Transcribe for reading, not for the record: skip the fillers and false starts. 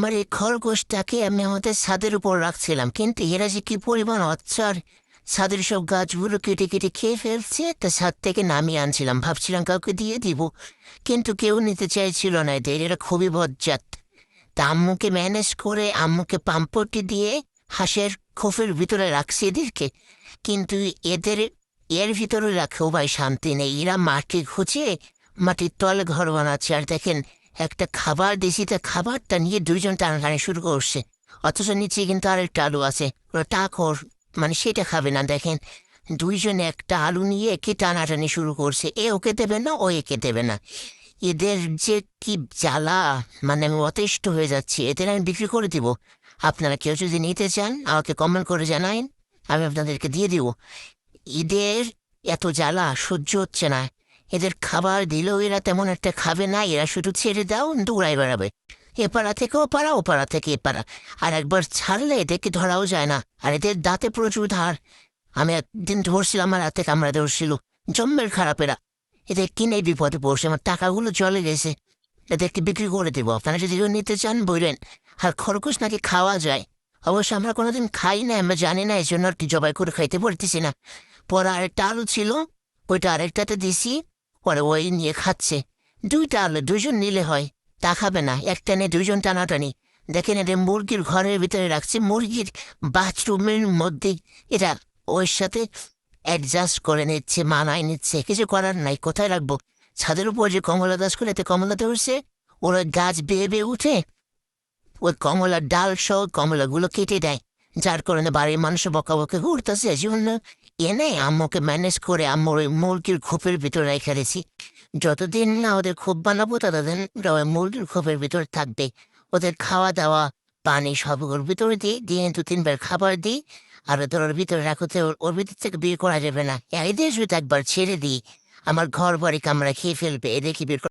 আমার এই খরগোশটাকে আমি আমাদের ছাদের উপর রাখছিলাম, কিন্তু এরা যে কি পরিমাণ অত্যাচার! ছাদের সব গাছগুলো কেটে কেটে খেয়ে ফেলছে। তা ছাদ থেকে নামিয়ে আনছিলাম, ভাবছিলাম কাউকে দিয়ে দিব, কিন্তু কেউ নিতে চাইছিল না। এরা খুবই বজ্জাত। তা আম্মুকে ম্যানেজ করে আম্মুকে পাম্পটি দিয়ে হাঁসের খোপের ভিতরে রাখছি এদেরকে। কিন্তু এদের এর ভিতরে রাখেও ভাই শান্তি নেই। এরা মাটি খুঁচিয়ে মাটির তলে ঘর বানাচ্ছে। আর দেখেন, একটা খাবার দিছি, তা খাবারটা নিয়ে দুইজন টানাটানি শুরু করছে। অথচ নিচে কিন্তু আরেকটা আলু আছে, ওরা টাকর, মানে সেটা খাবে না। দেখেন, দুইজনে একটা আলু নিয়ে একে টানাটানি শুরু করছে। এ ওকে দেবে না, ও একে দেবে না। এদের যে কি জ্বালা! মানে আমি অতিষ্ঠ হয়ে যাচ্ছি। এদের আমি বিক্রি করে দিব। আপনারা কেউ যদি নিতে চান আমাকে কমেন্ট করে জানাইন, আমি আপনাদেরকে দিয়ে দিব। এদের এত জ্বালা সহ্য হচ্ছে না। এদের খাবার দিলেও এরা তেমন একটা খাবে না। এরা শুধু ছেড়ে দাও, দৌড়াই বেড়াবে এ পাড়া থেকে ও পাড়া, ও পাড়া থেকে এ পাড়া। আর একবার ছাড়লে এদেরকে ধরাও যায় না। আর এদের দাঁতে প্রচুর ধার। আমি একদিন ধরছিলাম, আমার হাতে কামড়া ধরছিল। জম্মের খারাপ এরা। এদের কিনে বিপদে পড়ছে, আমার টাকাগুলো চলে গেছে। এদেরকে বিক্রি করে দেবো, আপনারা যদি কেউ নিতে চান বললেন। আর খরগোশ নাকি খাওয়া যায়। অবশ্য আমরা কোনোদিন খাই না, আমরা জানি না, এই জন্য আর কি জবাই করে খাইতে পারতেছি না। পরে আরেকটা আলু ছিল, ওইটা আরেকটাতে দিছি, পরে ওই নিয়ে খাচ্ছে। দুইটা আলু দুইজন নিলে হয়, তা খাবে না। একটা নিয়ে দুইজন টানাটানি। দেখেন, এদের মুরগির ঘরের ভিতরে রাখছে, মুরগির বাথরুমের মধ্যে এরা ওর সাথে অ্যাডজাস্ট করে নিচ্ছে, মানায় নিচ্ছে। কিছু করার নাই, কোথায় রাখবো? ছাদের উপর যে কমলা গাছ করে, এতে কমলা ধরছে, ওরা গাছ বেয়ে বেয়ে উঠে ওই কমলার ডাল সহ কমলাগুলো কেটে দেয়। যার কারণে বাড়ির মানুষ বকাবকে ঘুরতেছে। জন্য এনে আম্মুকে ম্যানেজ করে আম্মুর ওই মুরগির খোপের ভিতরে রেখে রেছি। যতদিন না ওদের খোপ বানাবো, ততদিন ওরা ওই মুরগির খোপের ভিতরে থাকবে। ওদের খাওয়া দাওয়া পানি সব ওর ভিতরে দিই, দিয়ে 2-3 বার খাবার দিই। আর ওদের ওর ভিতরে রাখতে, ওর ভিতর থেকে বের করা যাবে না। এদের যদি একবার ছেড়ে দিই, আমার ঘর বাড়ি কামড়া খেয়ে ফেলবে। এদের কি বের